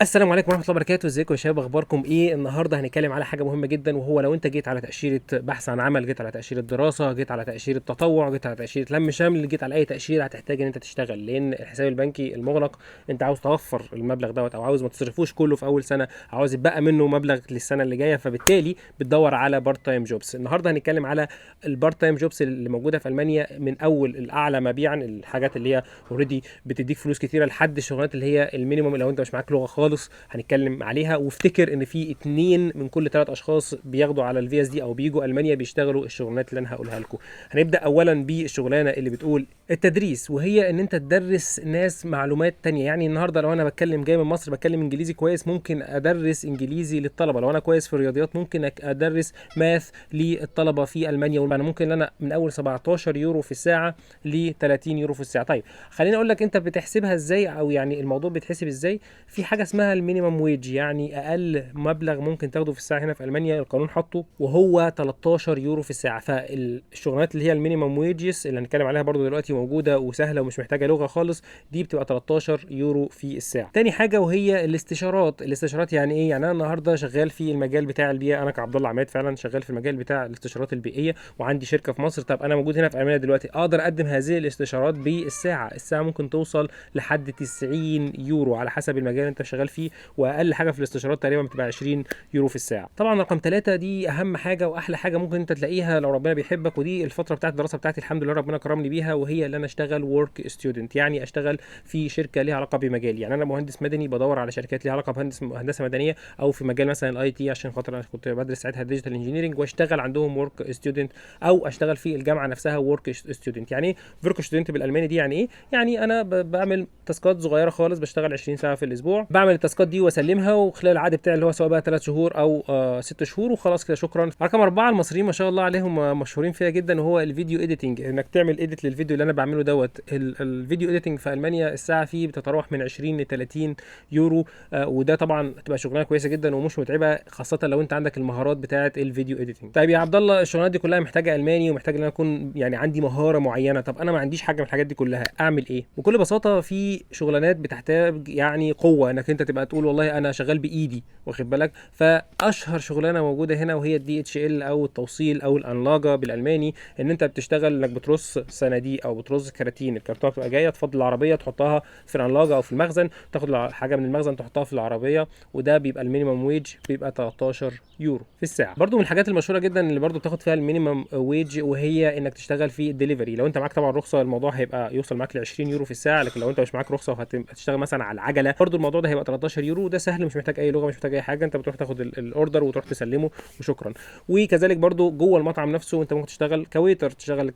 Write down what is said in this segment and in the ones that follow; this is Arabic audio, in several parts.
السلام عليكم ورحمة الله وبركاته، ازيكم يا شباب؟ اخباركم ايه؟ النهارده هنتكلم على حاجة مهمة جدا، وهو لو انت جيت على تأشيرة بحث عن عمل، جيت على تأشيرة دراسة، جيت على تأشيرة تطوع، جيت على تأشيرة لم شمل، جيت على اي تأشيرة هتحتاج ان انت تشتغل، لان الحساب البنكي المغلق انت عاوز توفر المبلغ دوت، او عاوز ما تصرفوش كله في اول سنة، عاوز يبقى منه مبلغ للسنة اللي جاية، فبالتالي بتدور على بارت تايم جوبس. النهارده هنتكلم على البارت تايم جوبس اللي موجودة في المانيا، من اول الاعلى مبيعا، الحاجات اللي هي اوريدي بتديك فلوس كتيرة، لحد الشغلانات اللي هي المينيموم لو انت مش معاك لغة خالص هنتكلم عليها. وافتكر ان في 2 من كل 3 اشخاص بياخدوا على الفي اس دي او بيجوا المانيا بيشتغلوا الشغلانات اللي انا هقولها لكم. هنبدا اولا بالشغلانه اللي بتقول التدريس، وهي ان انت تدرس ناس معلومات تانية. يعني النهارده لو انا بتكلم جاي من مصر بتكلم انجليزي كويس، ممكن ادرس انجليزي للطلبه. لو انا كويس في الرياضيات ممكن ادرس ماث للطلبه في المانيا، وانا ممكن انا من اول 17 يورو في الساعه ل 30 يورو في الساعه. طيب خليني اقول لك انت بتحسبها ازاي، او يعني الموضوع بيتحسب ازاي. في حاجه اسمها المينيمم ويج، يعني اقل مبلغ ممكن تاخده في الساعه هنا في المانيا القانون حاطه وهو 13 يورو في الساعه. فالشغلانات اللي هي المينيمم ويجز اللي هنتكلم عليها برضو دلوقتي موجوده وسهله ومش محتاجه لغه خالص، دي بتبقى 13 يورو في الساعه. تاني حاجه وهي الاستشارات يعني ايه؟ يعني انا النهارده شغال في المجال بتاع البيئه، انا كعبد الله عماد فعلا شغال في المجال بتاع الاستشارات البيئيه وعندي شركه في مصر. طب انا موجود هنا في المانيا دلوقتي، اقدر اقدم هذه الاستشارات بالساعه. الساعه ممكن توصل لحد 90 يورو على حسب المجال اللي انت شغال فيه، واقل حاجه في الاستشارات تقريبا بتبقى 20 يورو في الساعه. طبعا رقم 3 دي اهم حاجه واحلى حاجه ممكن انت تلاقيها لو ربنا بيحبك، ودي الفتره بتاعت الدراسه بتاعتي الحمد لله ربنا كرمني بيها، وهي اللي انا اشتغل ورك ستودنت، يعني اشتغل في شركه ليها علاقه بمجالي. يعني انا مهندس مدني بدور على شركات ليها علاقه بهندسه مدنيه، او في مجال مثلا الاي تي، عشان خاطر انا كنت بدرس ساعتها ديجيتال انجينيرنج، واشتغل عندهم ورك ستودنت، او اشتغل في الجامعه نفسها ورك ستودنت. يعني ايه ورك ستودنت بالالماني دي؟ يعني ايه؟ يعني انا بعمل تاسكات صغيره خالص، بشتغل 20 ساعه في الاسبوع، بعمل التاسكات دي واسلمها، وخلال العقد بتاعي اللي هو سواء بقى 3 شهور او 6 شهور، وخلاص كده شكرا. رقم 4 المصريين ما شاء الله عليهم مشهورين فيها جدا، وهو الفيديو اديتنج، انك تعمل اديت للفيديو اللي انا بعمله دوت. الفيديو اديتنج في المانيا الساعه فيه بتتراوح من 20 ل 30 يورو، وده طبعا تبقى شغلانه كويسه جدا ومش متعبه، خاصه لو انت عندك المهارات بتاعه الفيديو اديتنج. طيب يا عبد الله، الشغلانات دي كلها محتاجه الماني ومحتاج ان انا اكون يعني عندي مهاره معينه. طب انا ما عنديش حاجه من الحاجات دي كلها، اعمل ايه؟ بكل بساطه في شغلانات بتحتاج يعني قوه، انك انت تبقى تقول والله انا شغال بايدي، واخد بالك؟ فاشهر شغلانه موجوده هنا وهي الدي اتش ال، او التوصيل او الانلاجه بالالماني، ان انت بتشتغل انك بترص صناديق او بترص كراتين. الكرتونه بتبقى جايه تفضل العربيه تحطها في الانلاجه او في المخزن، تاخد حاجه من المخزن تحطها في العربيه، وده بيبقى المينيمم ويج، بيبقى 13 يورو في الساعه. برضو من الحاجات المشهوره جدا اللي برضو بتاخد فيها المينيمم ويج، وهي انك تشتغل في الدليفري. لو انت معاك طبعا رخصه الموضوع هيبقى يوصل معاك ل 20 يورو في الساعه، لكن لو انت مش معاك رخصه وهتشتغل مثلا على العجله، برضو الموضوع ده هيبقى 13 يورو. وده سهل، مش محتاج اي لغه، مش محتاج اي حاجه، انت بتروح تاخد الاوردر وتروح تسلمه وشكرا. وكذلك برضو جوه المطعم نفسه انت ممكن تشتغل كويتر، تشتغل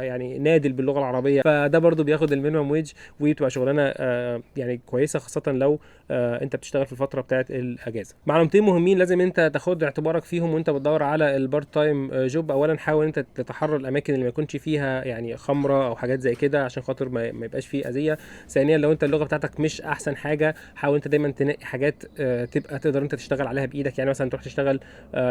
يعني نادل باللغه العربيه، فده برضو بياخد المينيمم ويج، وتبقى شغلانه يعني كويسه، خاصه لو انت بتشتغل في الفتره بتاعه الاجازه. معلومتين مهمين لازم انت تاخد اعتبارك فيهم وانت بتدور على البارت تايم جوب. اولا حاول انت تتحرى الاماكن اللي ما يكونش فيها يعني خمره او حاجات زي كده، عشان خاطر ما يبقاش فيه اذيه. ثانيا لو انت اللغه بتاعتك مش احسن حاجه، حاول انت دايما تنقي حاجات تبقى تقدر انت تشتغل عليها بايدك. يعني مثلا تروح تشتغل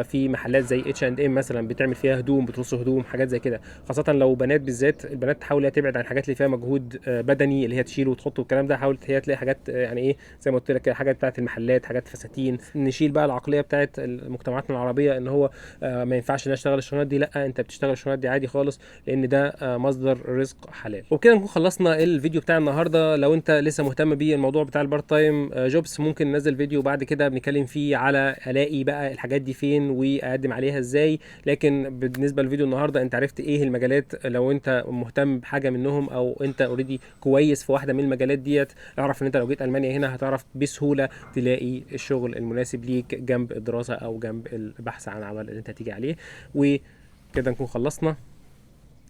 في محلات زي اتش اند ام مثلا، بتعمل فيها هدوم، بترص هدوم، حاجات زي كده. خاصه لو بنات، بالذات البنات تحاول تبعد عن الحاجات اللي فيها مجهود بدني، اللي هي تشيل وتحط والكلام ده. حاول هي تلاقي حاجات يعني ايه، زي ما قلت لك، حاجات بتاعت المحلات، حاجات فساتين. نشيل بقى العقليه بتاعت مجتمعاتنا العربيه ان هو ما ينفعش ان اشتغل الشغلانات دي. لا، انت بتشتغل الشغلانات دي عادي خالص، لان ده مصدر رزق حلال. وبكده نكون خلصنا الفيديو بتاع النهارده. لو انت لسه مهتم بالموضوع بتاع البارت تايم جوبس، ممكن ننزل فيديو بعد كده بنتكلم فيه على الاقي بقى الحاجات دي فين واقدم عليها ازاي. لكن بالنسبه للفيديو النهارده انت عرفت ايه المجالات. لو انت مهتم بحاجه منهم او انت اوريدي كويس في واحده من المجالات ديت، اعرف ان انت لو جيت المانيا هنا هتعرف بسهوله تلاقي الشغل المناسب ليك جنب الدراسه او جنب البحث عن عمل اللي انت هتيجي عليه. وكده نكون خلصنا.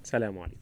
سلام عليكم.